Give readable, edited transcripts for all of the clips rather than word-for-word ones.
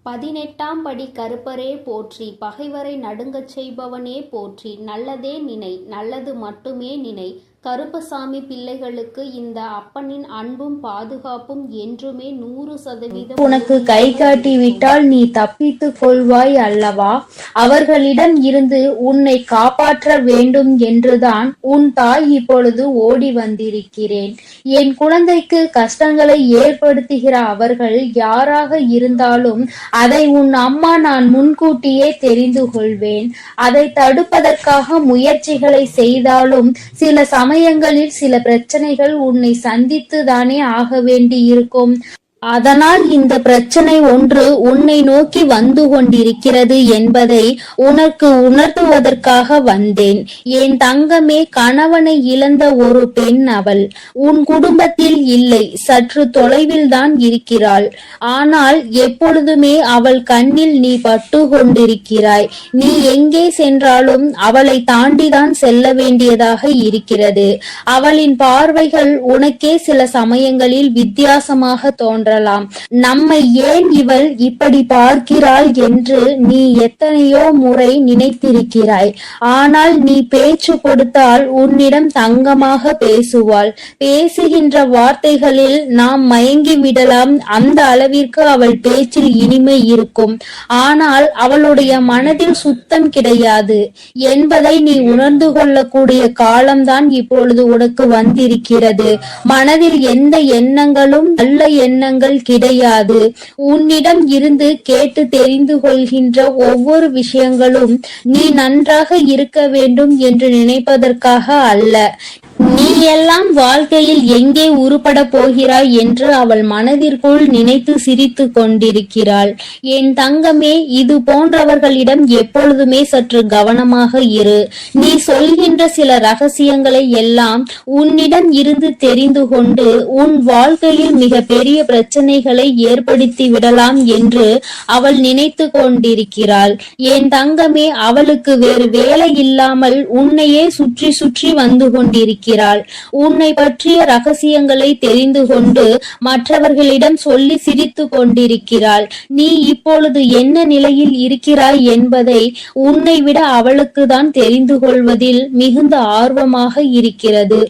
18ஆம் படி கருப்பரே போற்றி, பகைவரை நடுங்கச் செய்பவனே போற்றி, நல்லதே நினை, நல்லது மட்டுமே நினை. கருப்பசாமி பிள்ளைகளுக்கு இந்த அப்பனின் அன்பும் பாதுகாப்பும் என்றுமே 100% உனக்கு கை காட்டி விட்டால் நீ தப்பித்துக் கொள்வாய் அல்லவா? அவர்களிடம் இருந்து உன்னை காப்பாற்ற வேண்டும் என்றுதான் உன் தாய் இப்பொழுது ஓடி வந்திருக்கிறேன். என் குழந்தைக்கு கஷ்டங்களை ஏற்படுத்துகிற அவர்கள் யாராக இருந்தாலும் அதை உன் அம்மா நான் முன்கூட்டியே தெரிந்து கொள்வேன். அதை தடுப்பதற்காக முயற்சிகளை செய்தாலும் சில சமயங்களில் சில பிரச்சனைகள் உன்னை சந்தித்து தானே ஆக வேண்டி இருக்கும். அதனால் இந்த பிரச்சனை ஒன்று உன்னை நோக்கி வந்து கொண்டிருக்கிறது என்பதை உனக்கு உணர்த்துவதற்காக வந்தேன். என் தங்கமே, கணவனை இழந்த ஒரு பெண் அவள். உன் குடும்பத்தில் இல்லை, சற்று தொலைவில் தான் இருக்கிறாள். ஆனால் எப்பொழுதுமே அவள் கண்ணில் நீ பட்டு கொண்டிருக்கிறாய். நீ எங்கே சென்றாலும் அவளை தாண்டிதான் செல்ல வேண்டியதாக இருக்கிறது. அவளின் பார்வைகள் உனக்கே சில சமயங்களில் வித்தியாசமாக தோன்றலாம். நம்மை ஏன் இவள் இப்படி பார்க்கிறாள் என்று நீ எத்தனையோ முறை நினைத்திருக்கிறாய். ஆனால் நீ பேச்சு கொடுத்தால் உன்னிடம் தங்கமாக பேசுவாள். பேசுகின்ற வார்த்தைகளில் நாம் மயங்கி விடலாம். அந்த அளவிற்கு அவள் பேச்சில் இனிமை இருக்கும். ஆனால் அவளுடைய மனதில் சுத்தம் கிடையாது என்பதை நீ உணர்ந்து கொள்ளக்கூடிய காலம்தான் இப்பொழுது உனக்கு வந்திருக்கிறது. மனதில் எந்த எண்ணங்களும் நல்ல எண்ணங்கள் கிடையாது. உன்னிடம் இருந்து கேட்டு தெரிந்து கொள்கின்ற ஒவ்வொரு விஷயங்களும் நீ நன்றாக இருக்க வேண்டும் என்று நினைப்பதற்காக அல்ல. நீ எல்லாம் வாழ்க்கையில் எங்கே உருப்பட போகிறாய் என்று அவள் மனதிற்குள் நினைத்து சிரித்து கொண்டிருக்கிறாள். என் தங்கமே, இது போன்றவர்களிடம் எப்பொழுதுமே சற்று கவனமாக இரு. நீ சொல்கின்ற சில ரகசியங்களை எல்லாம் உன்னிடம் இருந்து தெரிந்து கொண்டு உன் வாழ்க்கையில் மிக பெரிய பிரச்சனைகளை ஏற்படுத்தி விடலாம் என்று அவள் நினைத்து கொண்டிருக்கிறாள். என் தங்கமே, அவளுக்கு வேறு வேலை இல்லாமல் உன்னையே சுற்றி சுற்றி வந்து கொண்டிருக்கிறாள். உன்னை பற்றிய ரகசியங்களை தெரிந்து கொண்டு மற்றவர்களிடம் சொல்லி சிரித்து கொண்டிருக்கிறாள். நீ இப்பொழுது என்ன நிலையில் இருக்கிறாய் என்பதை உன்னை விட அவளுக்கு தான் தெரிந்து கொள்வதில் மிகுந்த ஆர்வமாக இருக்கிறது.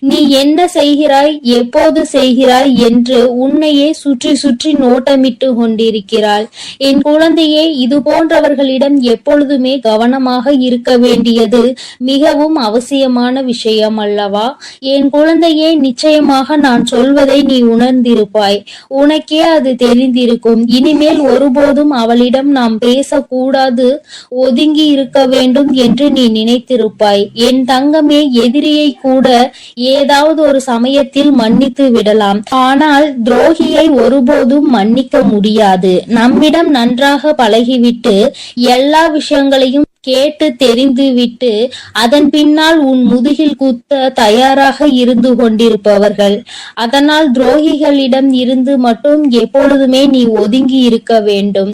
நீ என்ன செய்கிறாய், எப்போது செய்கிறாய் என்று உன்னையே சுற்றி சுற்றி நோட்டமிட்டு கொண்டிருக்கிறாள். என் குழந்தையே, இது போன்றவர்களிடம் எப்பொழுதுமே கவனமாக இருக்க வேண்டியது மிகவும் அவசியமான விஷயம் அல்லவா? என் குழந்தையே, நிச்சயமாக நான் சொல்வதை நீ உணர்ந்திருப்பாய். உனக்கே அது தெரிந்திருக்கும். இனிமேல் ஒருபோதும் அவளிடம் நாம் பேசக்கூடாது, ஒதுங்கி இருக்க வேண்டும் என்று நீ நினைத்திருப்பாய். என் தங்கமே, எதிரியை கூட ஏதாவது ஒரு சமயத்தில் மன்னித்து விடலாம். ஆனால் துரோகியை ஒருபோதும் மன்னிக்க முடியாது. நம்மிடம் நன்றாக பழகிவிட்டு எல்லா விஷயங்களையும் கேட்டு தெரிந்து விட்டு அதன் பின்னால் உன் முதுகில் குத்த தயாராக இருந்து கொண்டிருப்பவர்கள். அதனால் துரோகிகளிடம் இருந்து மட்டும் எப்பொழுதுமே நீ ஒதுங்கி இருக்க வேண்டும்.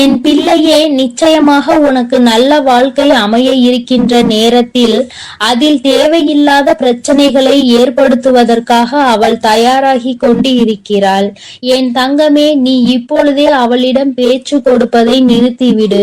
என் பிள்ளையே, நிச்சயமாக உனக்கு நல்ல வாழ்க்கை அமைய இருக்கின்ற நேரத்தில் அதில் தேவையில்லாத பிரச்சனைகளை ஏற்படுத்துவதற்காக அவள் தயாராகி கொண்டு இருக்கிறாள். என் தங்கமே, நீ இப்பொழுதே அவளிடம் பேச்சு கொடுப்பதை நிறுத்திவிடு.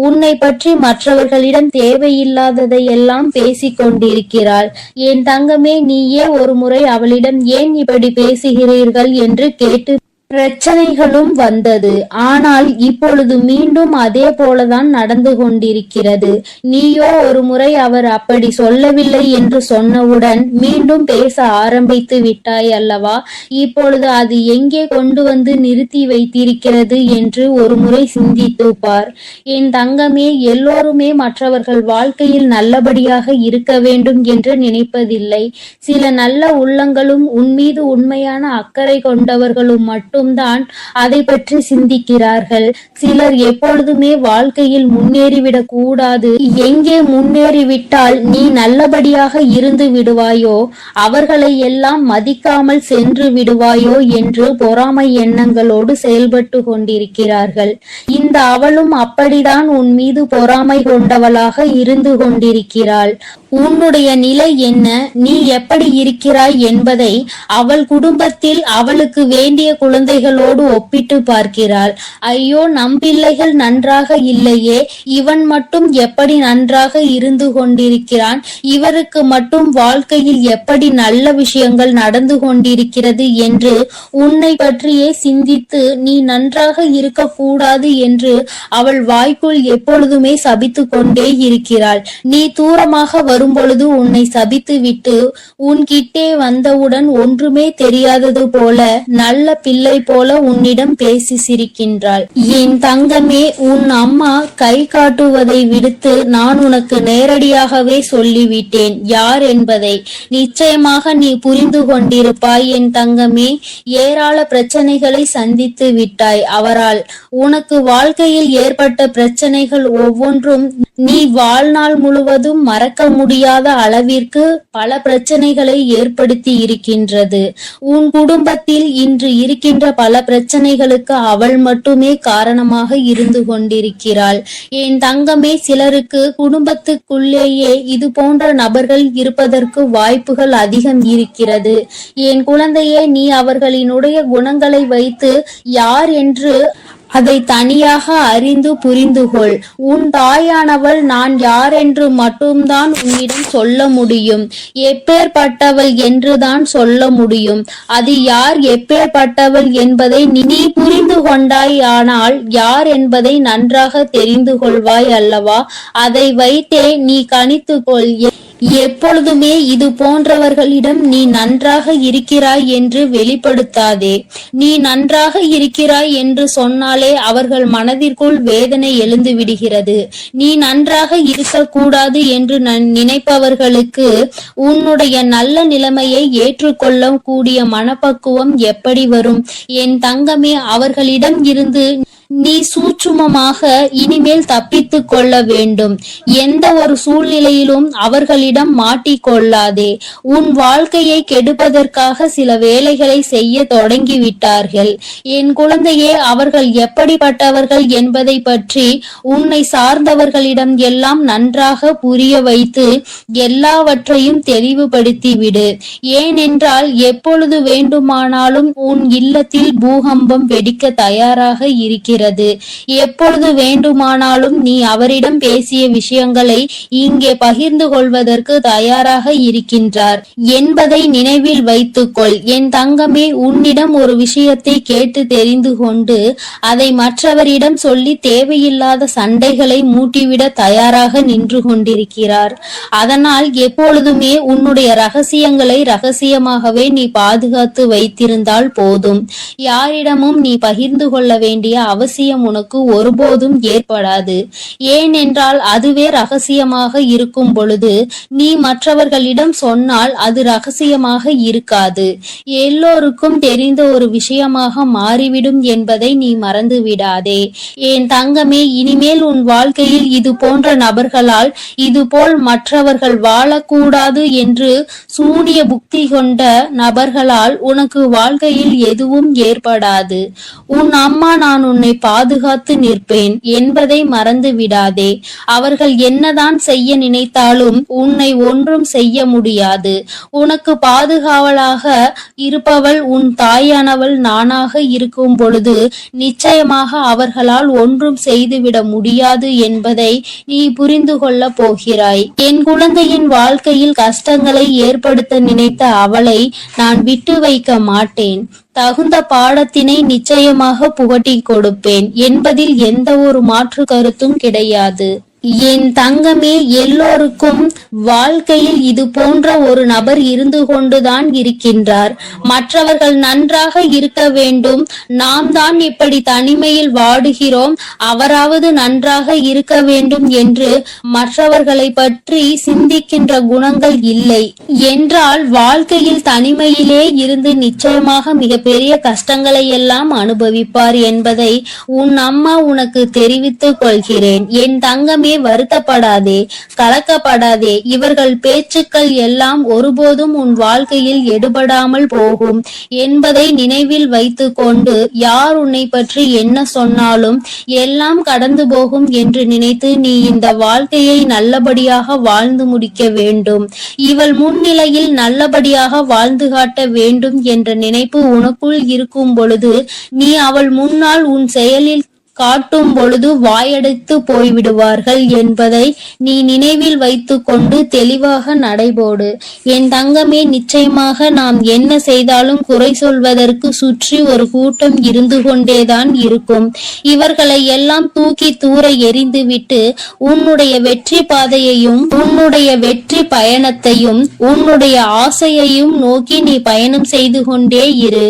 உன்னை பற்றி மற்றவர்களிடம் தேவையில்லாததை எல்லாம் பேசிக் கொண்டிருக்கிறாள். என் தங்கமே, நீயே ஒரு முறை அவளிடம் ஏன் இப்படி பேசுகிறீர்கள் என்று கேட்டு பிரச்சனைகளும் வந்தது. ஆனால் இப்பொழுது மீண்டும் அதே போலதான் நடந்து கொண்டிருக்கிறது. நீயோ ஒரு முறை அவர் அப்படி சொல்லவில்லை என்று சொன்னவுடன் மீண்டும் பேச ஆரம்பித்து விட்டாய் அல்லவா? இப்பொழுது அது எங்கே கொண்டு வந்து நிறுத்தி வைத்திருக்கிறது என்று ஒரு முறை சிந்தித்து பார். என் தங்கமே, எல்லோருமே மற்றவர்கள் வாழ்க்கையில் நல்லபடியாக இருக்க வேண்டும் என்று நினைப்பதில்லை. சில நல்ல உள்ளங்களும் உன்மீது உண்மையான அக்கறை கொண்டவர்களும் மட்டும் தான் அதை பற்றி சிந்திக்கிறார்கள். சிலர் எப்பொழுதுமே வாழ்க்கையில் முன்னேறிவிடக் கூடாது, எங்கே முன்னேறிவிட்டால் நீ நல்லபடியாக இருந்து விடுவாயோ அவர்களை எல்லாம் மதிக்காமல் சென்று விடுவாயோ என்று பொறாமை எண்ணங்களோடு செயல்பட்டு கொண்டிருக்கிறார்கள். இந்த அவளும் அப்படிதான் உன் மீது பொறாமை கொண்டவளாக இருந்து கொண்டிருக்கிறாள். உன்னுடைய நிலை என்ன, நீ எப்படி இருக்கிறாய் என்பதை அவள் குடும்பத்தில் அவளுக்கு வேண்டிய குழந்தைகளோடு ஒப்பிட்டு பார்க்கிறாள். ஐயோ, நம் பிள்ளைகள் நன்றாக இல்லையே, இவன் மட்டும் எப்படி நன்றாக இருந்து கொண்டிருக்கிறான், இவருக்கு மட்டும் வாழ்க்கையில் எப்படி நல்ல விஷயங்கள் நடந்து கொண்டிருக்கிறது என்று உன்னை பற்றியே சிந்தித்து நீ நன்றாக இருக்கக்கூடாது என்று அவள் வாய்க்குள் எப்பொழுதுமே சபித்து கொண்டே இருக்கிறாள். நீ தூரமாக வரும்பொழுது உன்னை சபித்து விட்டு உன்கிட்டே வந்தவுடன் ஒன்றுமே தெரியாதது போல நல்ல பிள்ளை போல உன்னிடம் பேசி சிரிக்கின்றாள். என் தங்கமே, உன் அம்மா கை காட்டுவதை விடுத்து நான் உனக்கு நேரடியாகவே சொல்லிவிட்டேன் யார் என்பதை. நிச்சயமாக நீ புரிந்து கொண்டிருப்பாய் என் தங்கமே. ஏராள பிரச்சனைகளை சந்தித்து விட்டாய் அவரால். உனக்கு வாழ்க்கையில் ஏற்பட்ட பிரச்சனைகள் ஒவ்வொன்றும் நீ வாழ்நாள் முழுவதும் மறக்க முடியாத அளவிற்கு பல பிரச்சனைகளை ஏற்படுத்தி இருக்கின்றது. உன் குடும்பத்தில் இன்று இருக்கின்ற பல பிரச்சனைகளுக்கு அவள் மட்டுமே காரணமாக இருந்து கொண்டிருக்கிறாள். என் தங்கமே, சிலருக்கு குடும்பத்துக்குள்ளேயே இது போன்ற நபர்கள் இருப்பதற்கு வாய்ப்புகள் அதிகம் இருக்கிறது. என் குழந்தையே, நீ அவர்களினுடைய குணங்களை வைத்து யார் என்று அதை தனியாக அறிந்து புரிந்து கொள். உன் தாயானவள் நான் யார் என்று மட்டும்தான் உன்னிடம் சொல்ல முடியும். எப்பேற்பட்டவள் என்றுதான் சொல்ல முடியும். அது யார், எப்பேற்பட்டவள் என்பதை நீ புரிந்து கொண்டாய். ஆனால் யார் என்பதை நன்றாக தெரிந்து கொள்வாய் அல்லவா? அதை வைத்தே நீ கணித்துக்கொள். எப்பொழுதுமே இது போன்றவர்களிடம் நீ நன்றாக இருக்கிறாய் என்று வெளிப்படுத்தாதே. நீ நன்றாக இருக்கிறாய் என்று சொன்னாலே அவர்கள் மனதிற்குள் வேதனை எழுந்து விடுகிறது. நீ நன்றாக இருக்கக்கூடாது என்று நினைப்பவர்களுக்கு உன்னுடைய நல்ல நிலைமையை ஏற்றுக்கொள்ள கூடிய மனப்பக்குவம் எப்படி வரும்? என் தங்கமே, அவர்களிடம் இருந்து நீ சூட்சுமமாக இனிமேல் தப்பித்து கொள்ள வேண்டும். எந்த ஒரு சூழ்நிலையிலும் அவர்களிடம் மாட்டிக்கொள்ளாதே. உன் வாழ்க்கையை கெடுப்பதற்காக சில வேலைகளை செய்ய தொடங்கிவிட்டார்கள். என் குழந்தையே, அவர்கள் எப்படிப்பட்டவர்கள் என்பதை பற்றி உன்னை சார்ந்தவர்களிடம் எல்லாம் நன்றாக புரிய வைத்து எல்லாவற்றையும் தெளிவுபடுத்தி விடு. ஏனென்றால் எப்பொழுது வேண்டுமானாலும் உன் இல்லத்தில் பூகம்பம் வெடிக்க தயாராக இருக்கிறது. எப்பொழுது வேண்டுமானாலும் நீ அவரிடம் பேசிய விஷயங்களை இங்கே பகிர்ந்து கொள்வதற்கு தயாராக இருக்கின்றார் என்பதை நினைவில் வைத்துக்கொள். என் தங்கமே, உன்னிடம் ஒரு விஷயத்தை கேட்டு தெரிந்து கொண்டு அதை மற்றவரிடம் சொல்லி தேவையில்லாத சண்டைகளை மூட்டிவிட தயாராக நின்று கொண்டிருக்கிறார். அதனால் எப்பொழுதுமே உன்னுடைய ரகசியங்களை ரகசியமாகவே நீ பாதுகாத்து வைத்திருந்தால் போதும். யாரிடமும் நீ பகிர்ந்து கொள்ள வேண்டிய அவசியம் உனக்கு ஒருபோதும் ஏற்படாது. ஏனென்றால் அதுவே ரகசியமாக இருக்கும் பொழுது நீ மற்றவர்களிடம் சொன்னால் அது ரகசியமாக இருக்காது, எல்லோருக்கும் தெரிந்த ஒரு விஷயமாக மாறிவிடும் என்பதை நீ மறந்து விடாதே. என் தங்கமே, இனிமேல் உன் வாழ்க்கையில் இது போன்ற நபர்களால் இதுபோல் மற்றவர்கள் வாழக்கூடாது என்று சூனிய புக்தி கொண்ட நபர்களால் உனக்கு வாழ்க்கையில் எதுவும் ஏற்படாது. உன் அம்மா நான் உன்னை பாதுகாத்து நிற்பேன் என்பதை மறந்து விடாதே. அவர்கள் என்னதான் செய்ய நினைத்தாலும் உன்னை ஒன்றும் செய்ய முடியாது. உனக்கு பாதுகாவலாக இருப்பவள் உன் தாயானவள் நானாக இருக்கும் பொழுது நிச்சயமாக அவர்களால் ஒன்றும் செய்துவிட முடியாது என்பதை நீ புரிந்து கொள்ள போகிறாய். என் குழந்தையின் வாழ்க்கையில் கஷ்டங்களை ஏற்படுத்த நினைத்த அவளை நான் விட்டு வைக்க மாட்டேன். தகுந்த பாடத்தினை நிச்சயமாக புகட்டி கொடுப்பேன் என்பதில் எந்த ஒரு மாற்று கருத்தும் கிடையாது. என் தங்கமே, எல்லோருக்கும் வாழ்க்கையில் இது போன்ற ஒரு நபர் இருந்து கொண்டுதான் இருக்கின்றார். மற்றவர்கள் நன்றாக இருக்க வேண்டும், நாம் தான் இப்படி தனிமையில் வாடுகிறோம், அவராவது நன்றாக இருக்க வேண்டும் என்று மற்றவர்களை பற்றி சிந்திக்கின்ற குணங்கள் இல்லை என்றால் வாழ்க்கையில் தனிமையிலே இருந்து நிச்சயமாக மிகப்பெரிய கஷ்டங்களை எல்லாம் அனுபவிப்பார் என்பதை உன் அம்மா உனக்கு தெரிவித்துக் கொள்கிறேன். என் தங்கமே, எதற்குமே வருத்தப்படாதே, கலக்கப்படாதே. இவர்கள் பேச்சுக்கள் எல்லாம் ஒருபோதும் உன் வாழ்க்கையில் எடுபடாமல் போகும் என்பதை நினைவில் வைத்து கொண்டு யார் உன்னை பற்றி என்ன சொன்னாலும் எல்லாம் கடந்து போகும் என்று நினைத்து நீ இந்த வாழ்க்கையை நல்லபடியாக வாழ்ந்து முடிக்க வேண்டும். இவள் முன்னிலையில் நல்லபடியாக வாழ்ந்து காட்ட வேண்டும் என்ற நினைப்பு உனக்குள் இருக்கும் பொழுது நீ அவள் முன்னால் உன் செயலில் காட்டும் பொழுது வாயடைத்து போய்விடுவார்கள் என்பதை நீ நினைவில் வைத்து கொண்டு தெளிவாக நடைபோடு. என் தங்கமே, நிச்சயமாக நாம் என்ன செய்தாலும் குறை சொல்வதற்கு சுற்றி ஒரு கூட்டம் இருந்து கொண்டேதான் இருக்கும். இவர்களை எல்லாம் தூக்கி தூர எறிந்துவிட்டு உன்னுடைய வெற்றி பாதையையும் உன்னுடைய வெற்றி பயணத்தையும் உன்னுடைய ஆசையையும் நோக்கி நீ பயணம் செய்து கொண்டே இரு.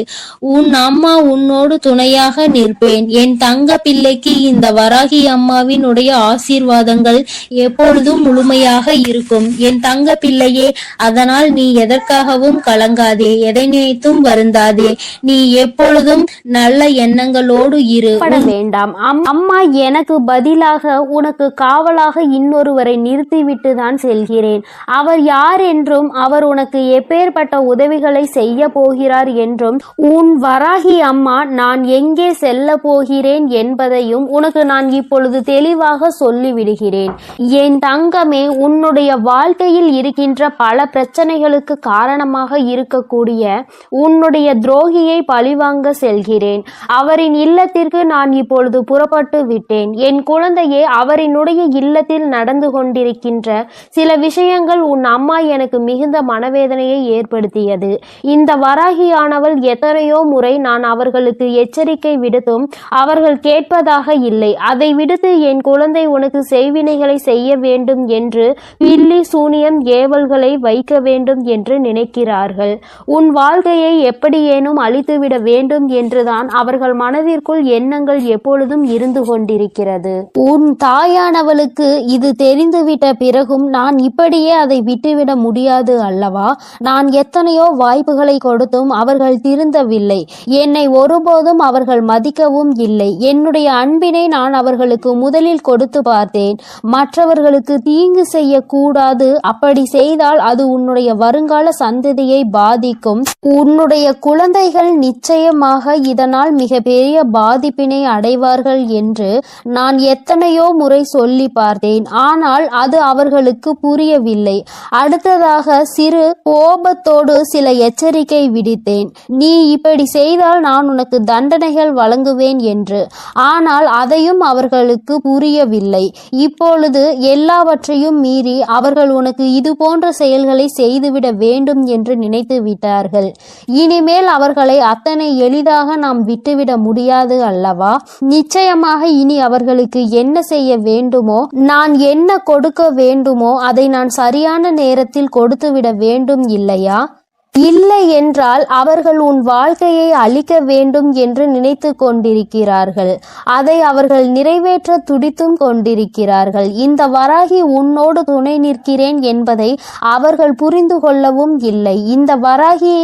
உன் அம்மா உன்னோடு துணையாக நிற்பேன். என் தங்க பிள்ளைக்கு இந்த வராகி அம்மாவினுடைய ஆசீர்வாதங்கள் எப்பொழுதும் முழுமையாக இருக்கும் என் தங்க பிள்ளையே. அதனால் நீ எதற்காகவும் கலங்காதே, எதை நினைத்தும் வருந்தாதே. நீ எப்பொழுதும் நல்ல எண்ணங்களோடு இரு. வேண்டாம். அம்மா எனக்கு பதிலாக உனக்கு காவலாக இன்னொருவரை நிறுத்திவிட்டு தான் செல்கிறேன். அவர் யார் என்றும் அவர் உனக்கு எப்பேற்பட்ட உதவிகளை செய்ய போகிறார் என்றும் உன் வராகி அம்மா நான் எங்கே செல்ல போகிறேன் என்பதையும் உனக்கு நான் இப்பொழுது தெளிவாக சொல்லிவிடுகிறேன். என் தங்கமே, உன்னுடைய வாழ்க்கையில் இருக்கின்ற பல பிரச்சனைகளுக்கு காரணமாக இருக்கக்கூடிய உன்னுடைய துரோகியை பழிவாங்க செல்கிறேன். அவரின் இல்லத்திற்கு நான் இப்பொழுது புறப்பட்டு விட்டேன். என் குழந்தையே, அவரினுடைய இல்லத்தில் நடந்து கொண்டிருக்கின்ற சில விஷயங்கள் உன் அம்மா எனக்கு மிகுந்த மனவேதனையை ஏற்படுத்தியது. இந்த வராகியானவள் எத்தனையோ முறை நான் அவர்களுக்கு எச்சரிக்கை விடுத்தும் அவர்கள் கேட்பதாக இல்லை. அதை விடுத்து என் குழந்தை உனக்கு செய்வினைகளை செய்ய வேண்டும் என்று பில்லி சூனியம் ஏவல்களை வைக்க வேண்டும் என்று நினைக்கிறார்கள். உன் வாழ்க்கையை எப்படியேனும் அழித்துவிட வேண்டும் என்றுதான் அவர்கள் மனதிற்குள் எண்ணங்கள் எப்பொழுதும் இருந்து கொண்டிருக்கிறது. உன் தாயானவளுக்கு இது தெரிந்துவிட்ட பிறகும் நான் இப்படியே அதை விட்டுவிட முடியாது அல்லவா? நான் எத்தனையோ வாய்ப்புகளை கொடுத்தும் அவர்கள் திருந்தவில்லை. என்னை ஒருபோதும் அவர்கள் மதிக்கவும் இல்லை. என்னுடைய அன்பினை நான் அவர்களுக்கு முதலில் கொடுத்து பார்த்தேன். மற்றவர்களுக்கு தீங்கு செய்யக்கூடாது, அப்படி செய்தால் அது உன்னுடைய வருங்கால சந்ததியை பாதிக்கும். உன்னுடைய குழந்தைகள் நிச்சயமாக இதனால் மிக பெரிய பாதிப்பினை அடைவார்கள் என்று நான் எத்தனையோ முறை சொல்லி பார்த்தேன். ஆனால் அது அவர்களுக்கு புரியவில்லை. அடுத்ததாக சிறு கோபத்தோடு சில எச்சரிக்கை விடுத்தேன். நீ இப்படி செய்தால் நான் உனக்கு தண்டனைகள் வழங்குவேன் என்று. ஆனால் அதையும் அவர்களுக்கு புரியவில்லை. இப்பொழுது எல்லாவற்றையும் மீறி அவர்கள் உனக்கு இது போன்ற செயல்களை செய்துவிட வேண்டும் என்று நினைத்து விட்டார்கள். இனிமேல் அவர்களை அத்தனை எளிதாக நாம் விட்டுவிட முடியாது அல்லவா? நிச்சயமாக இனி அவர்களுக்கு என்ன செய்ய வேண்டுமோ, நான் என்ன கொடுக்க வேண்டுமோ அதை நான் சரியான நேரத்தில் கொடுத்துவிட வேண்டும் இல்லையா? இல்லை என்றால் அவர்கள் உன் வாழ்க்கையை அழிக்க வேண்டும் என்று நினைத்து கொண்டிருக்கிறார்கள். அதை அவர்கள் நிறைவேற்ற துடித்தும் கொண்டிருக்கிறார்கள். இந்த வராகி உன்னோடு துணை நிற்கிறேன் என்பதை அவர்கள் புரிந்து கொள்ளவும் இல்லை. இந்த வராகி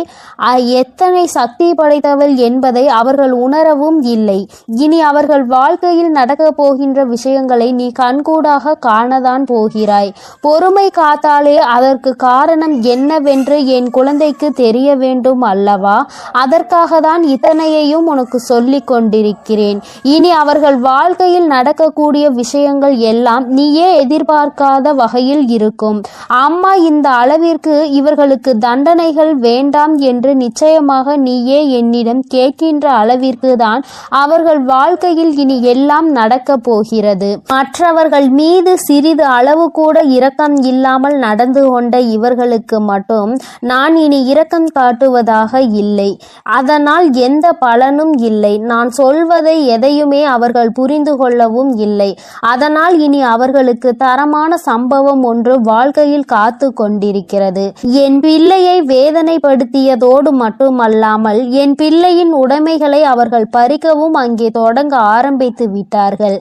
எத்தனை சக்தி படைத்தவள் என்பதை அவர்கள் உணரவும் இல்லை. இனி அவர்கள் வாழ்க்கையில் நடக்கப் போகின்ற விஷயங்களை நீ கண்கூடாக காணதான் போகிறாய். பொறுமை காத்தாலே அதற்கு காரணம் என்னவென்று என் குழந்தைக்கு தெரிய வேண்டும் அல்லவா? அதற்காக தான் இத்தனையையும் உனக்கு சொல்லிக் கொண்டிருக்கிறேன். இனி அவர்கள் வாழ்க்கையில் நடக்கக்கூடிய விஷயங்கள் எல்லாம் நீயே எதிர்பார்க்காத வகையில் இருக்கும். அம்மா இந்த அளவிற்கு இவர்களுக்கு தண்டனைகள் வேண்டாம் என்று நிச்சயமாக நீயே என்னிடம் கேட்கின்ற அளவிற்கு தான் அவர்கள் வாழ்க்கையில் இனி எல்லாம் நடக்க போகிறது. மற்றவர்கள் மீது சிறிது அளவு கூட இரக்கம் இல்லாமல் நடந்து கொண்ட இவர்களுக்கு மட்டும் நான் இனி இரக்கம் காட்டுவதாக இல்லை. அதனால் எந்த பலனும் இல்லை. நான் சொல்வதை எதையுமே அவர்கள் புரிந்து கொள்ளவும் இல்லை. அதனால் இனி அவர்களுக்கு தரமான சம்பவம் ஒன்று வாழ்க்கையில் காத்து கொண்டிருக்கிறது. என் பிள்ளையை வேதனைப்படுத்தியதோடு மட்டுமல்லாமல் என் பிள்ளையின் உடைமைகளை அவர்கள் பறிக்கவும் அங்கே தொடங்க ஆரம்பித்து விட்டார்கள்.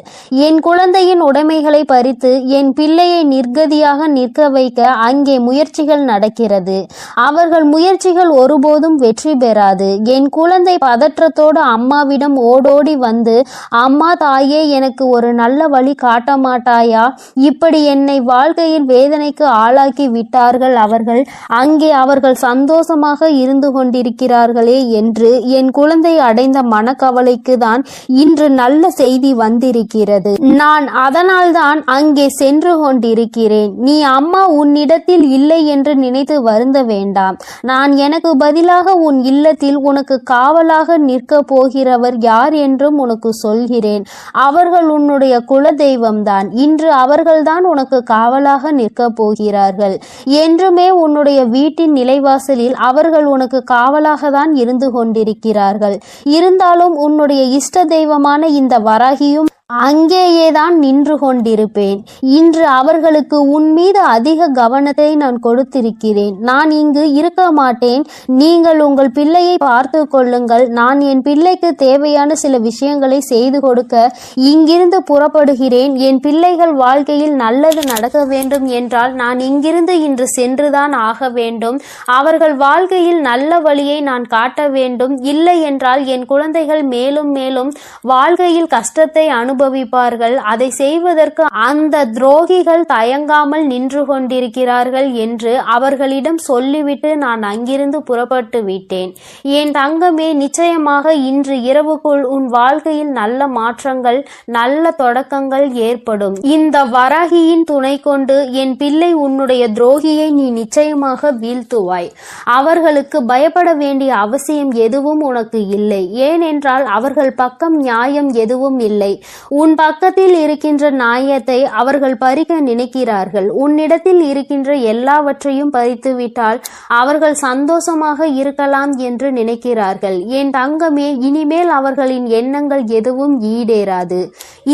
என் குழந்தையின் உடைமைகளை பறித்து என் பிள்ளையை நிர்கதியாக நிற்க வைக்க அங்கே முயற்சிகள் நடக்கிறது. அவர்கள் முயற்சிகள் ஒருபோதும் வெற்றி பெறாது. என் குழந்தை பதற்றத்தோடு அம்மாவிடம் ஓடோடி வந்து, அம்மா தாயே, எனக்கு ஒரு நல்ல வழி காட்ட மாட்டாயா? இப்படி என்னை வாழ்க்கையில் வேதனைக்கு ஆளாக்கி விட்டார்கள் அவர்கள். அங்கே அவர்கள் சந்தோஷமாக இருந்து கொண்டிருக்கிறார்களே என்று என் குழந்தை அடைந்த மனக்கவலைக்கு தான் இன்று நல்ல செய்தி வந்திருக்கிறது. நான் அதனால்தான் அங்கே சென்று கொண்டிருக்கிறேன். நீ அம்மா உன்னிடத்தில் இல்லை என்று நினைத்து வருந்த வேண்டாம். நான் எனக்கு பதிலாக உன் இல்லத்தில் உனக்கு காவலாக நிற்க போகிறவர் யார் என்றும் உனக்கு சொல்கிறேன். அவர்கள் உன்னுடைய குல தெய்வம்தான். இன்று அவர்கள்தான் உனக்கு காவலாக நிற்க போகிறார்கள். என்றுமே உன்னுடைய வீட்டின் நிலைவாசலில் அவர்கள் உனக்கு காவலாக தான் இருந்து கொண்டிருக்கிறார்கள். இருந்தாலும் உன்னுடைய இஷ்ட தெய்வமான இந்த வராகியும் அங்கேயேதான் நின்று கொண்டிருப்பேன். இன்று அவர்களுக்கு உன் மீது அதிக கவனத்தை நான் கொடுத்திருக்கிறேன். நான் இங்கு இருக்க மாட்டேன். நீங்கள் உங்கள் பிள்ளையை பார்த்து கொள்ளுங்கள். நான் என் பிள்ளைக்கு தேவையான சில விஷயங்களை செய்து கொடுக்க இங்கிருந்து புறப்படுகிறேன். என் பிள்ளைகள் வாழ்க்கையில் நல்லது நடக்க வேண்டும் என்றால் நான் இங்கிருந்து இன்று சென்றுதான் ஆக வேண்டும். அவர்கள் வாழ்க்கையில் நல்ல வழியை நான் காட்ட வேண்டும். இல்லை என்றால் என் குழந்தைகள் மேலும் மேலும் வாழ்க்கையில் கஷ்டத்தை அனுபவிப்பார்கள். அதை செய்வதற்கு அந்த துரோகிகள் தயங்காமல் நின்று கொண்டிருக்கிறார்கள் என்று அவர்களிடம் சொல்லிவிட்டு நான் அங்கிருந்து புறப்பட்டு விட்டேன். என் தங்கமே, நிச்சயமாக இன்று இரவுக்குள் உன் வாழ்க்கையில் நல்ல மாற்றங்கள், நல்ல தொடக்கங்கள் ஏற்படும். இந்த வராகியின் துணை கொண்டு என் பிள்ளை உன்னுடைய துரோகியை நீ நிச்சயமாக வீழ்த்துவாய். அவர்களுக்கு பயப்பட வேண்டிய அவசியம் எதுவும் உனக்கு இல்லை. ஏனென்றால் அவர்கள் பக்கம் நியாயம் எதுவும் இல்லை. உன் பக்கத்தில் இருக்கின்ற நியாயத்தை அவர்கள் பறிக்க நினைக்கிறார்கள். உன்னிடத்தில் இருக்கின்ற எல்லாவற்றையும் பறித்துவிட்டால் அவர்கள் சந்தோஷமாக இருக்கலாம் என்று நினைக்கிறார்கள். என் தங்கமே, இனிமேல் அவர்களின் எண்ணங்கள் எதுவும் ஈடேறாது.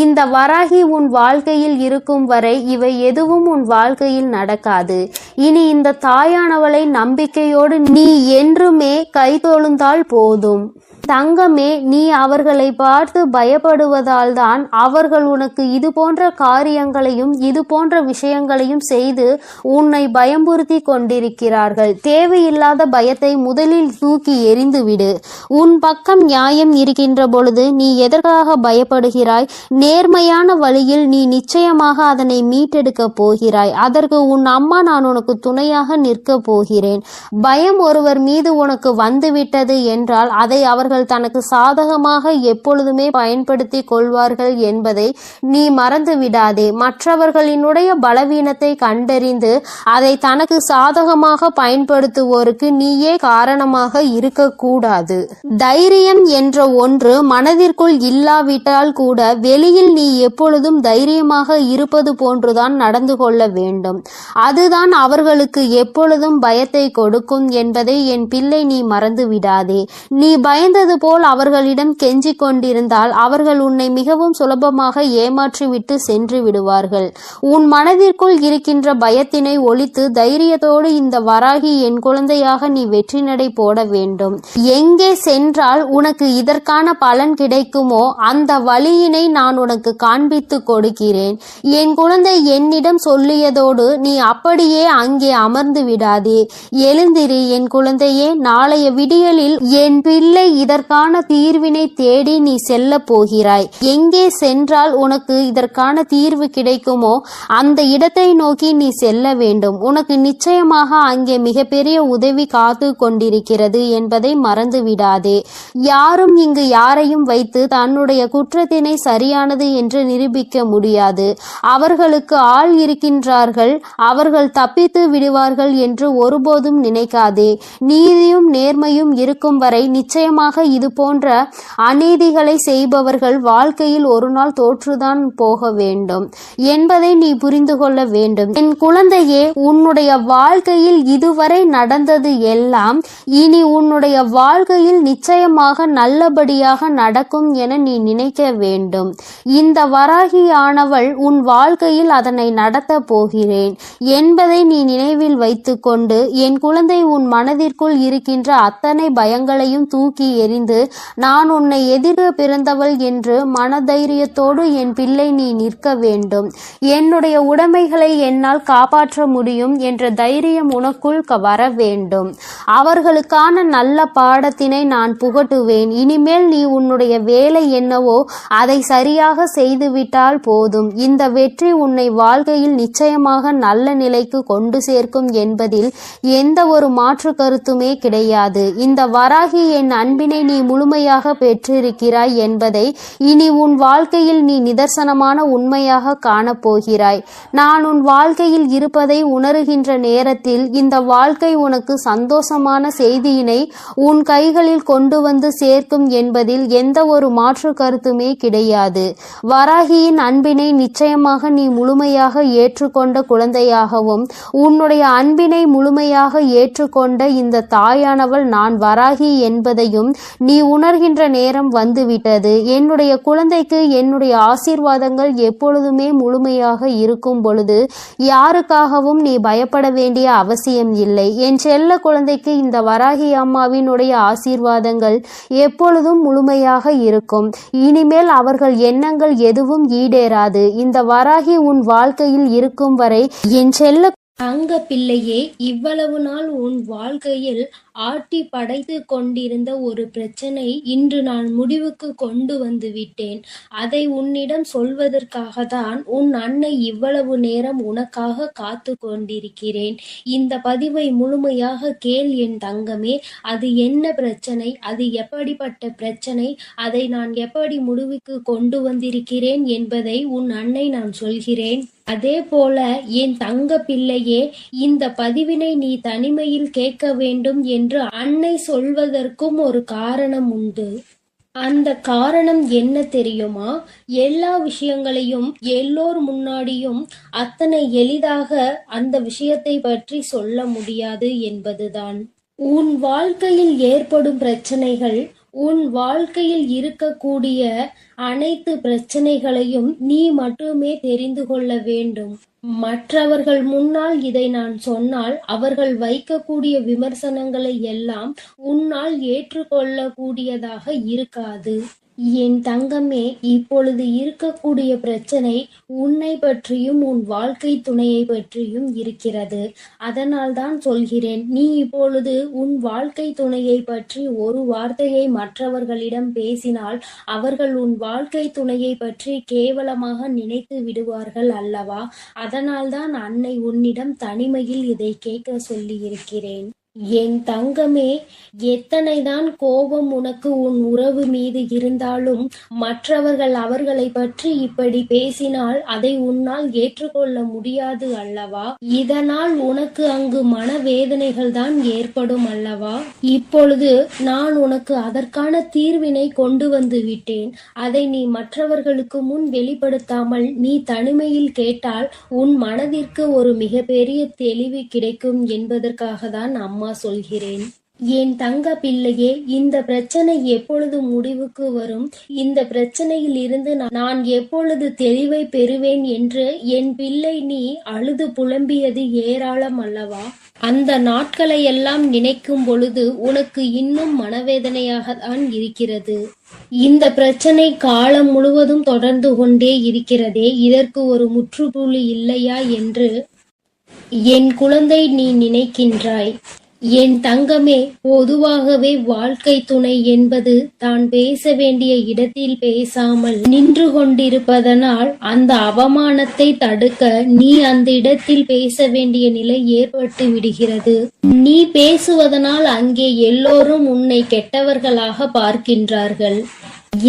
இந்த வராகி உன் வாழ்க்கையில் இருக்கும் வரை இவை எதுவும் உன் வாழ்க்கையில் நடக்காது. இனி இந்த தாயானவளை நம்பிக்கையோடு நீ என்றுமே கைதொழுந்தால் போதும். தங்கமே, நீ அவர்களை பார்த்து பயப்படுவதால் தான் அவர்கள் உனக்கு இது போன்ற காரியங்களையும் இது போன்ற விஷயங்களையும் செய்து உன்னை பயமுறுத்தி கொண்டிருக்கிறார்கள். தேவையில்லாத பயத்தை முதலில் தூக்கி எறிந்துவிடு. உன் பக்கம் நியாயம் இருக்கின்ற பொழுது நீ எதற்காக பயப்படுகிறாய்? நேர்மையான வழியில் நீ நிச்சயமாக அதனை மீட்டெடுக்க போகிறாய். அதற்கு உன் அம்மா நான் உனக்கு துணையாக நிற்க போகிறேன். பயம் ஒருவர் மீது உனக்கு வந்துவிட்டது என்றால் அதை அவர்கள் தனக்கு சாதகமாக எப்பொழுதுமே பயன்படுத்தி கொள்வார்கள் என்பதை நீ மறந்து விடாதே. மற்றவர்களினுடைய பலவீனத்தை கண்டறிந்து அதை தனக்கு சாதகமாக பயன்படுத்துவோருக்கு நீயே காரணமாக இருக்கக்கூடாது. தைரியம் என்ற ஒன்று மனதிற்குள் இல்லாவிட்டால் கூட வெளியில் நீ எப்பொழுதும் தைரியமாக இருப்பது போன்றுதான் நடந்து கொள்ள வேண்டும். அதுதான் அவர்களுக்கு எப்பொழுதும் பயத்தை கொடுக்கும் என்பதை என் பிள்ளை நீ மறந்து விடாதே. நீ பயந்தது போல் அவர்களிடம் கெஞ்சி கொண்டிருந்தால் அவர்கள் உன்னை மிகவும் சுலபமாக ஏமாற்றிவிட்டு சென்று விடுவார்கள். உன் மனதிற்குள் இருக்கின்ற பயத்தினை ஒழித்து தைரியத்தோடு இந்த வராகி என் குழந்தையாக நீ வெற்றி நடை போட வேண்டும். எங்கே சென்றால் உனக்கு இதற்கான பலன் கிடைக்குமோ அந்த வழியினை நான் உனக்கு காண்பித்து கொடுக்கிறேன். என் குழந்தை என்னிடம் சொல்லியதோடு நீ அப்படியே அங்கே அமர்ந்து விடாதே. எழுந்திரு என் குழந்தையே. நாளைய விடியலில் என் பிள்ளை இதற்கான தீர்வினை தேடி நீ செல்ல போகிறாய். எங்கே சென்றால் உனக்கு இதற்கான தீர்வு கிடைக்குமோ அந்த இடத்தை நோக்கி நீ செல்ல வேண்டும். உனக்கு நிச்சயமாக அங்கே மிகப்பெரிய உதவி காத்து கொண்டிருக்கிறது என்பதை மறந்து விடாதே. யாரும் இங்கு யாரையும் வைத்து தன்னுடைய குற்றத்தினை சரியானது என்று நிரூபிக்க முடியாது. அவர்களுக்கு ஆள் இருக்கின்றார்கள், அவர்கள் தப்பித்து விடுவார்கள் என்று ஒருபோதும் நினைக்காதே. நீதியும் நேர்மையும் இருக்கும் வரை நிச்சயமாக இது போன்ற அநீதிகளை செய்பவர்கள் வாழ்க்கையில் ஒரு நாள் தோற்றுதான் போக வேண்டும் என்பதை நீ புரிந்து கொள்ள வேண்டும். என் குழந்தையே, உன்னுடைய வாழ்க்கையில் இதுவரை நடந்தது எல்லாம் இனி உன்னுடைய வாழ்க்கையில் நிச்சயமாக நல்லபடியாக நடக்கும் என நீ நினைக்க வேண்டும். இந்த வராகியானவள் உன் வாழ்க்கையில் அதனை நடத்த போகிறேன். என்பதை நீ நினைவில் வைத்துக்கொண்டு என் குழந்தை உன் மனதிற்குள் இருக்கின்ற அத்தனை பயங்களையும் தூக்கி எறிந்து நான் உன்னை எதிர பிறந்தவள் என்று மனதைரியத்தோடு என் பிள்ளை நீ நிற்க வேண்டும். என்னுடைய உடைமைகளை என்னால் காப்பாற்ற முடியும் என்ற தைரியம் உனக்குள் வர வேண்டும். அவர்களுக்கான நல்ல பாடத்தினை நான் புகட்டுவேன். இனிமேல் நீ உன்னுடைய வேலை என்னவோ அதை சரியாக செய்துவிட்டால் போதும். இந்த வெற்றி உன்னை வாழ்க்கையில் நிச்சயமாக நல்ல நிலைக்கு கொண்டு சேர்க்கும் என்பதில் எந்த ஒரு மாற்று கருத்துமே கிடையாது. இந்த வராகி என் அன்பினை நீ முழுமையாக பெற்றிருக்கிறாய் என்பதை இனி உன் வாழ்க்கையில் நீ நிதர்சனமான உண்மையாக காணப்போகிறாய். நான் உன் வாழ்க்கையில் இருப்பதை உணர்கின்ற நேரத்தில் இந்த வாழ்க்கை உனக்கு சந்தோஷமான செய்தியினை உன் கைகளில் கொண்டு வந்து சேர்க்கும் என்பதில் எந்த ஒரு மாற்று கருத்துமே கிடையாது. வராகியின் அன்பினை நிச்சயமாக நீ முழுமையாக ஏற்றுக்கொண்ட குழந்தையாகவும் உன்னுடைய அன்பினை முழுமையாக ஏற்றுக்கொண்ட இந்த தாயானவள் நான் வராகி என்பதையும் நீ உணர்கின்ற நேரம் வந்துவிட்டது. என்னுடைய குழந்தைக்கு என்னுடைய ஆசீர்வாதங்கள் எப்பொழுதுமே முழுமையாக இருக்கும் பொழுது யாருக்காகவும் நீ பயப்பட வேண்டிய அவசியம் இல்லை. என் செல்ல குழந்தைக்கு இந்த வராகி அம்மாவினுடைய ஆசீர்வாதங்கள் எப்பொழுதும் முழுமையாக இருக்கும். இனிமேல் அவர்கள் எண்ணங்கள் எதுவும் ஈடேறாது. இந்த வராகி உன் வாழ்க்கையில் இருக்கும் வரை என் செல்ல தங்க பிள்ளையே, இவ்வளவு நாள் உன் வாழ்க்கையில் ஆட்டி படைத்து கொண்டிருந்த ஒரு பிரச்சனை இன்று நான் முடிவுக்கு கொண்டு வந்து விட்டேன். அதை உன்னிடம் சொல்வதற்காக தான் உன் அன்னை இவ்வளவு நேரம் உனக்காக காத்து கொண்டிருக்கிறேன். இந்த பதிவை முழுமையாக கேள் என் தங்கமே. அது என்ன பிரச்சனை, அது எப்படிப்பட்ட பிரச்சனை, அதை நான் எப்படி முடிவுக்கு கொண்டு வந்திருக்கிறேன் என்பதை உன் அன்னை நான் சொல்கிறேன். அதே போல என் தங்க பிள்ளையே, இந்த பதிவினை நீ தனிமையில் கேட்க வேண்டும் என்று அன்னை சொல்வதற்கும் ஒரு காரணம் உண்டு. அந்த காரணம் என்ன தெரியுமா? எல்லா விஷயங்களையும் எல்லோர் முன்னாடியும் அத்தனை எளிதாக அந்த விஷயத்தை பற்றி சொல்ல முடியாது என்பதுதான். உன் வாழ்க்கையில் ஏற்படும் பிரச்சனைகள், உன் வாழ்க்கையில் இருக்கக்கூடிய அனைத்து பிரச்சனைகளையும் நீ மட்டுமே தெரிந்து கொள்ள வேண்டும். மற்றவர்கள் முன்னால் இதை நான் சொன்னால் அவர்கள் வைக்கக்கூடிய விமர்சனங்களை எல்லாம் உன்னால் ஏற்றுக்கொள்ளக்கூடியதாக இருக்காது. என் தங்கமே, இப்பொழுது இருக்கக்கூடிய பிரச்சனை உன்னை பற்றியும் உன் வாழ்க்கை துணையை பற்றியும் இருக்கிறது. அதனால் தான் சொல்கிறேன், நீ இப்பொழுது உன் வாழ்க்கை துணையை பற்றி ஒரு வார்த்தையை மற்றவர்களிடம் பேசினால் அவர்கள் உன் வாழ்க்கை துணையை பற்றி கேவலமாக நினைத்து விடுவார்கள் அல்லவா? அதனால்தான் அன்னை உன்னிடம் தனிமையில் இதை கேட்க சொல்லி இருக்கிறேன். என் தங்கமே, எத்தனைதான் கோபம் உனக்கு உன் உறவு மீது இருந்தாலும் மற்றவர்கள் அவர்களை பற்றி இப்படி பேசினால் அதை உன்னால் ஏற்றுக்கொள்ள முடியாது அல்லவா? இதனால் உனக்கு அங்கு மனவேதனைகள் தான் ஏற்படும் அல்லவா? இப்பொழுது நான் உனக்கு அதற்கான தீர்வினை கொண்டு வந்து விட்டேன். அதை நீ மற்றவர்களுக்கு முன் வெளிப்படுத்தாமல் நீ தனிமையில் கேட்டால் உன் மனதிற்கு ஒரு மிகப்பெரிய தெளிவு கிடைக்கும் என்பதற்காக தான் அம்மா சொல்கிறேன். என் தங்க பிள்ளையே, இந்த பிரச்சனை எப்பொழுது முடிவுக்கு வரும், இந்த பிரச்சனையில் இருந்து நான் எப்பொழுது தெளிவை பெறுவேன் என்று என் பிள்ளை நீ அழுது புலம்பியது ஏராளம் அல்லவா? அந்த நாட்களை எல்லாம் நினைக்கும் பொழுது உனக்கு இன்னும் மனவேதனையாக தான் இருக்கிறது. இந்த பிரச்சனை காலம் முழுவதும் தொடர்ந்து கொண்டே இருக்கிறதே, இதற்கு ஒரு முற்றுப்புள்ளி இல்லையா என்று என் குழந்தை நீ நினைக்கின்றாய். என் தங்கமே, பொதுவாகவே வாழ்க்கை துணை என்பது தான் பேச வேண்டிய இடத்தில் பேசாமல் நின்று கொண்டிருப்பதனால் அந்த அவமானத்தை தடுக்க நீ அந்த இடத்தில் பேச வேண்டிய நிலை ஏற்பட்டு விடுகிறது. நீ பேசுவதனால் அங்கே எல்லோரும் உன்னை கெட்டவர்களாக பார்க்கின்றார்கள்.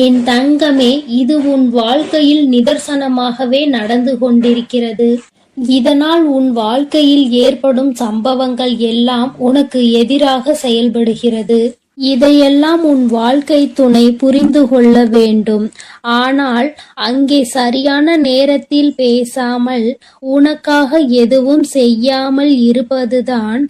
என் தங்கமே, இது உன் வாழ்க்கையில் நிதர்சனமாகவே நடந்து கொண்டிருக்கிறது. இதனால் உன் வாழ்க்கையில் ஏற்படும் சம்பவங்கள் எல்லாம் உனக்கு எதிராக செயல்படுகிறது. இதையெல்லாம் உன் வாழ்க்கை துணை புரிந்து கொள்ள வேண்டும். ஆனால் அங்கே சரியான நேரத்தில் பேசாமல் உனக்காக எதுவும் செய்யாமல் இருப்பதுதான்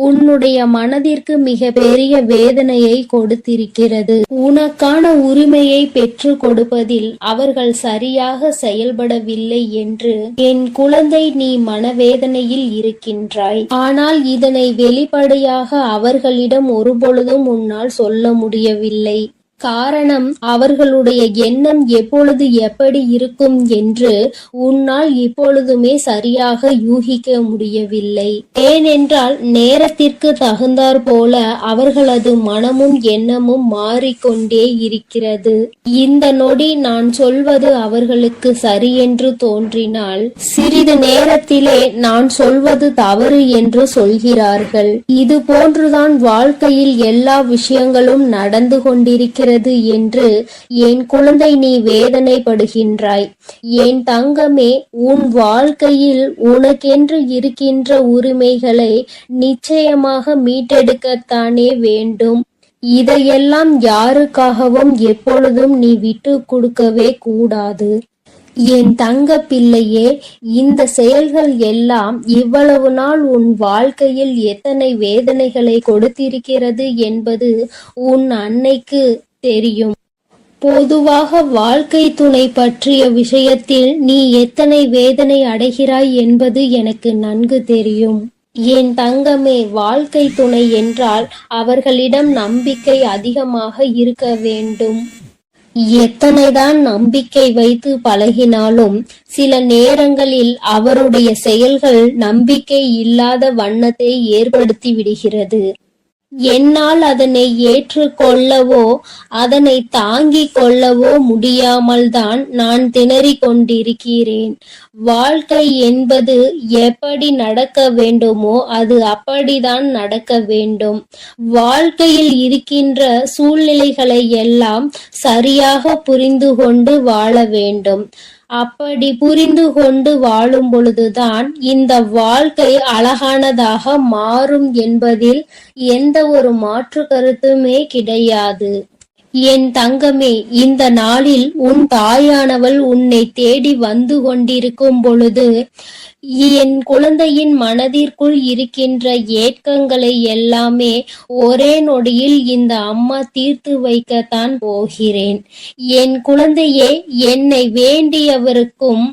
உன்னுடைய மனதிற்கு மிக பெரிய வேதனையை கொடுத்திருக்கிறது. உனக்கான உரிமையை பெற்று கொடுப்பதில் அவர்கள் சரியாக செயல்படவில்லை என்று என் குழந்தை நீ மனவேதனையில் இருக்கின்றாய். ஆனால் இதனை வெளிப்படையாக அவர்களிடம் ஒருபொழுதும் உன்னால் சொல்ல முடியவில்லை. காரணம், அவர்களுடைய எண்ணம் எப்பொழுது எப்படி இருக்கும் என்று உன்னால் இப்பொழுதுமே சரியாக யூகிக்க முடியவில்லை. ஏனென்றால் நேரத்திற்கு தகுந்தாற் போல அவர்களது மனமும் எண்ணமும் மாறிக்கொண்டே இருக்கிறது. இந்த நொடி நான் சொல்வது அவர்களுக்கு சரியென்று தோன்றினால் சிறிது நேரத்திலே நான் சொல்வது தவறு என்று சொல்கிறார்கள். இது போன்றுதான் வாழ்க்கையில் எல்லா விஷயங்களும் நடந்து கொண்டிருக்கிறது என்று என் குழந்தை நீ வேதனைப்படுகின்றாய். என் தங்கமே, உன் வாழ்க்கையில் உனக்கென்று இருக்கின்ற உரிமைகளை நிச்சயமாக மீட்டெடுக்கத்தானே வேண்டும். இதையெல்லாம் யாருக்காகவும் எப்பொழுதும் நீ விட்டு கொடுக்கவே கூடாது. என் தங்க பிள்ளையே, இந்த செயல்கள் எல்லாம் இவ்வளவு நாள் உன் வாழ்க்கையில் எத்தனை வேதனைகளை கொடுத்திருக்கிறது என்பது உன் அன்னைக்கு தெரியும். பொதுவாக வாழ்க்கை துணை பற்றிய விஷயத்தில் நீ எத்தனை வேதனை அடைகிறாய் என்பது எனக்கு நன்கு தெரியும். என் தங்கமே, வாழ்க்கை துணை என்றால் அவர்களிடம் நம்பிக்கை அதிகமாக இருக்க வேண்டும். எத்தனைதான் நம்பிக்கை வைத்து பழகினாலும் சில நேரங்களில் அவருடைய செயல்கள் நம்பிக்கை இல்லாத வண்ணத்தை ஏற்படுத்தி விடுகிறது. என்னால் அதனை ஏற்றுக்கொள்ளவோ அதனை தாங்கிக் கொள்ளவோ முடியாமல் தான் நான் திணறிக் கொண்டிருக்கிறேன். வாழ்க்கை என்பது எப்படி நடக்க வேண்டுமோ அது அப்படிதான் நடக்க வேண்டும். வாழ்க்கையில் இருக்கின்ற சூழ்நிலைகளை எல்லாம் சரியாக புரிந்து கொண்டு வாழ வேண்டும். அப்படி புரிந்து கொண்டு வாழும் பொழுதுதான் இந்த வாழ்க்கை அழகானதாக மாறும் என்பதில் எந்த ஒரு மாற்று கருத்துமே கிடையாது. என் தங்கமே, இந்த நாளில் உன் தாயானவள் உன்னை தேடி வந்து கொண்டிருக்கும் பொழுது என் குழந்தையின் மனதிற்குள் இருக்கின்ற ஏக்கங்களை எல்லாமே ஒரே நொடியில் இந்த அம்மா தீர்த்து வைக்கத்தான் போகிறேன். என் குழந்தையே, என்னை வேண்டியவருக்கும்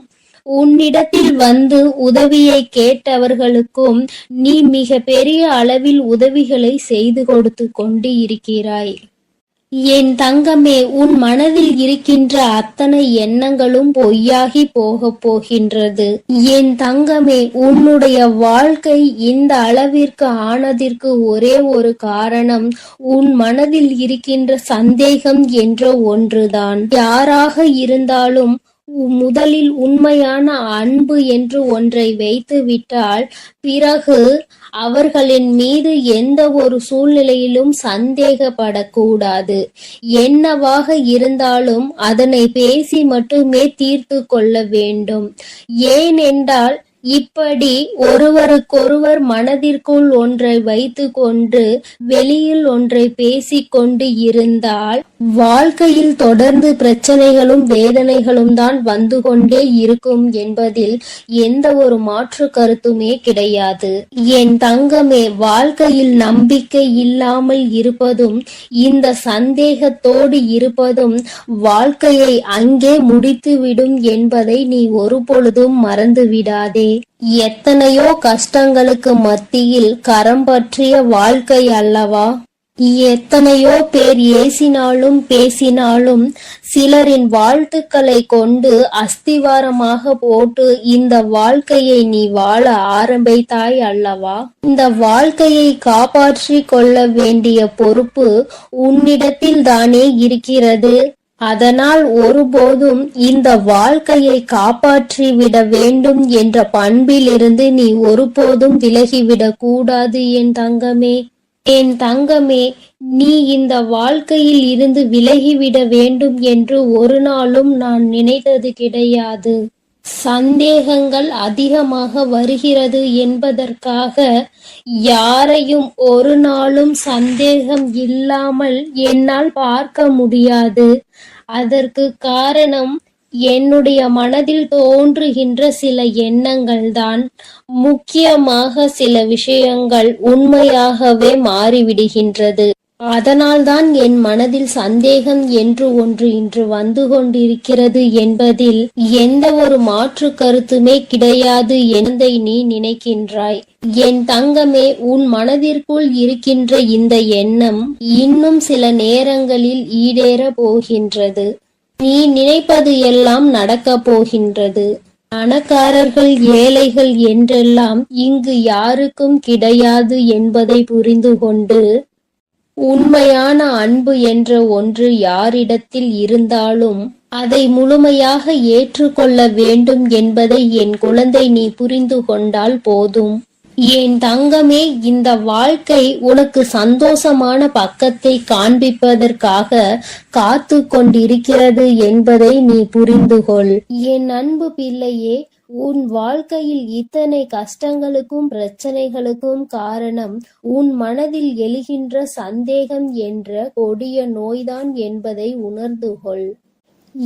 உன்னிடத்தில் வந்து உதவியை கேட்டவர்களுக்கும் நீ மிக பெரிய அளவில் உதவிகளை செய்து கொடுத்து கொண்டு இருக்கிறாய். என் தங்கமே, உன் மனதில் இருக்கின்ற அத்தனை எண்ணங்களும் பொய்யாகி போகின்றது. என் தங்கமே, உன்னுடைய வாழ்க்கை இந்த அளவிற்கு ஆனதற்கு ஒரே ஒரு காரணம் உன் மனதில் இருக்கின்ற சந்தேகம் என்ற ஒன்றுதான். யாராக இருந்தாலும் முதலில் உண்மையான அன்பு என்று ஒன்றை வைத்து விட்டால் பிறகு அவர்களின் மீது எந்த ஒரு சூழ்நிலையிலும் சந்தேகப்படக்கூடாது. என்னவாக இருந்தாலும் அதனை பேசி மட்டுமே தீர்த்து கொள்ள வேண்டும். ஏனென்றால் இப்படி ஒருவருக்கொருவர் மனதிற்குள் ஒன்றை வைத்து கொண்டு வெளியில் ஒன்றை பேசிக்கொண்டு இருந்தால் வாழ்க்கையில் தொடர்ந்து பிரச்சனைகளும் வேதனைகளும் தான் வந்து கொண்டே இருக்கும் என்பதில் எந்த ஒரு மாற்று கருத்துமே கிடையாது. என் தங்கமே, வாழ்க்கையில் நம்பிக்கை இல்லாமல் இருப்பதும் இந்த சந்தேகத்தோடு இருப்பதும் வாழ்க்கையை அங்கே முடித்துவிடும் என்பதை நீ ஒரு பொழுதும் மறந்து விடாதே. எத்தனையோ கஷ்டங்களுக்கு மத்தியில் கரம் பற்றிய வாழ்க்கை அல்லவா? எத்தனையோ பேர் ஏசினாலும் பேசினாலும் சிலரின் வாழ்த்துக்களை கொண்டு அஸ்திவாரமாக போட்டு இந்த வாழ்க்கையை நீ வாழ ஆரம்பித்தாய் அல்லவா? இந்த வாழ்க்கையை காப்பாற்றி கொள்ள வேண்டிய பொறுப்பு உன்னிடத்தில் தானே இருக்கிறது. அதனால் ஒருபோதும் இந்த வாழ்க்கையை காப்பாற்றி விட வேண்டும் என்ற பண்பிலிருந்து நீ ஒருபோதும் விலகிவிடக் கூடாது என் தங்கமே. என் தங்கமே, நீ இந்த வாழ்க்கையில் இருந்து விலகிவிட வேண்டும் என்று ஒரு நாளும் நான் நினைத்தது கிடையாது. சந்தேகங்கள் அதிகமாக வருகிறது என்பதற்காக யாரையும் ஒரு நாளும் சந்தேகம் இல்லாமல் என்னால் பார்க்க முடியாது. அதற்கு காரணம் என்னுடைய மனதில் தோன்றுகின்ற சில எண்ணங்கள்தான். முக்கியமாக சில விஷயங்கள் உண்மையாகவே மாறிவிடுகின்றது. அதனால்தான் என் மனதில் சந்தேகம் என்று ஒன்று இன்று வந்து கொண்டிருக்கிறது என்பதில் எந்த ஒரு மாற்று கருத்துமே கிடையாது என்பதை நீ நினைக்கின்றாய். என் தங்கமே, உன் மனதிற்குள் இருக்கின்ற இந்த எண்ணம் இன்னும் சில நேரங்களில் ஈடேற போகின்றது. நீ நினைப்பது எல்லாம் நடக்கப் போகின்றது. பணக்காரர்கள் ஏழைகள் என்றெல்லாம் இங்கு யாருக்கும் கிடையாது என்பதை புரிந்து கொண்டு, உண்மையான அன்பு என்ற ஒன்று யாரிடத்தில் இருந்தாலும் அதை முழுமையாக ஏற்றுக்கொள்ள வேண்டும் என்பதை என் குழந்தை நீ புரிந்து கொண்டால் போதும். என் தங்கமே, இந்த வாழ்க்கை உனக்கு சந்தோஷமான பக்கத்தை காண்பிப்பதற்காக காத்து கொண்டிருக்கிறது என்பதை நீ புரிந்து கொள். என் அன்பு பிள்ளையே, உன் வாழ்க்கையில் இத்தனை கஷ்டங்களுக்கும் பிரச்சனைகளுக்கும் காரணம் உன் மனதில் எழுகின்ற சந்தேகம் என்ற கொடிய நோய்தான் என்பதை உணர்ந்து கொள்.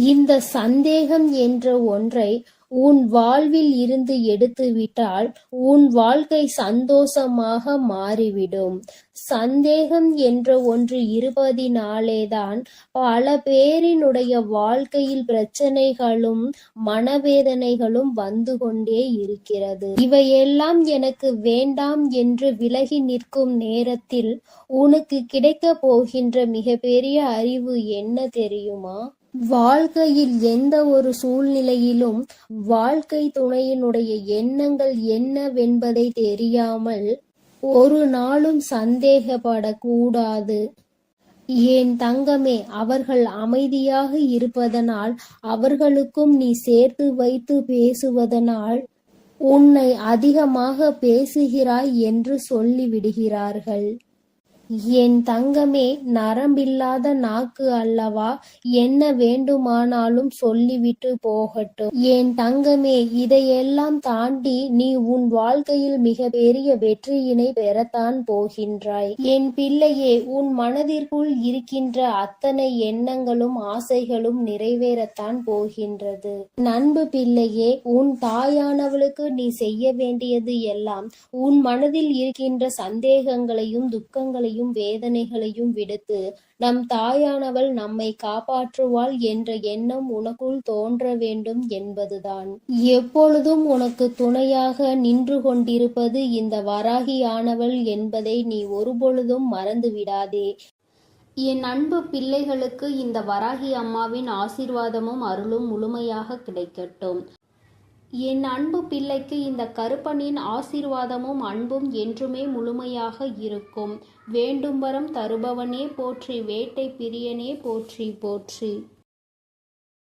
இந்த சந்தேகம் என்ற ஒன்றை உன் வாழ்வில் இருந்து எடுத்துவிட்டால் உன் வாழ்க்கை சந்தோஷமாக மாறிவிடும். சந்தேகம் என்ற ஒன்று இருப்பதினாலேதான் பல பேரினுடைய வாழ்க்கையில் பிரச்சனைகளும் மனவேதனைகளும் வந்து கொண்டே இருக்கிறது. இவையெல்லாம் எனக்கு வேண்டாம் என்று விலகி நிற்கும் நேரத்தில் உனக்கு கிடைக்க போகின்ற மிகப்பெரிய அறிவு என்ன தெரியுமா? வாழ்க்கையில் எந்த ஒரு சூழ்நிலையிலும் வாழ்க்கை துணையினுடைய எண்ணங்கள் என்னவென்பதை தெரியாமல் ஒரு நாளும் சந்தேகப்படக்கூடாது. என் தங்கமே, அவர்கள் அமைதியாக இருப்பதனால், அவர்களுக்கும் நீ சேர்த்து வைத்து பேசுவதனால் உன்னை அதிகமாக பேசுகிறாய் என்று சொல்லிவிடுகிறார்கள். என் தங்கமே, நரம்பில்லாத நாக்கு அல்லவா, என்ன வேண்டுமானாலும் சொல்லிவிட்டு போகட்டும். என் தங்கமே, இதையெல்லாம் தாண்டி நீ உன் வாழ்க்கையில் மிக பெரிய வெற்றியினை பெறத்தான் போகின்றாய். என் பிள்ளையே, உன் மனதிற்குள் இருக்கின்ற அத்தனை எண்ணங்களும் ஆசைகளும் நிறைவேறத்தான் போகின்றது. நண்பு பிள்ளையே, உன் தாயானவளுக்கு நீ செய்ய வேண்டியது எல்லாம் உன் மனதில் இருக்கின்ற சந்தேகங்களையும் துக்கங்களையும் வேதனைகளையும் விடுத்து நம் தாயானவள் நம்மை காப்பாற்றுவாள் என்ற எண்ணம் உனக்குள் தோன்ற வேண்டும் என்பதுதான். எப்பொழுதும் உனக்கு துணையாக நின்று கொண்டிருப்பது இந்த வராகியானவள் என்பதை நீ ஒருபொழுதும் மறந்து விடாதே. என் அன்பு பிள்ளைகளுக்கு இந்த வராகி அம்மாவின் ஆசீர்வாதமும் அருளும் முழுமையாக கிடைக்கட்டும். என் அன்பு பிள்ளைக்கு இந்த கருப்பனின் ஆசீர்வாதமும் அன்பும் என்றுமே முழுமையாக இருக்கும். வேண்டும் வரம் தருபவனே போற்றி, வேட்டை பிரியனே போற்றி போற்றி.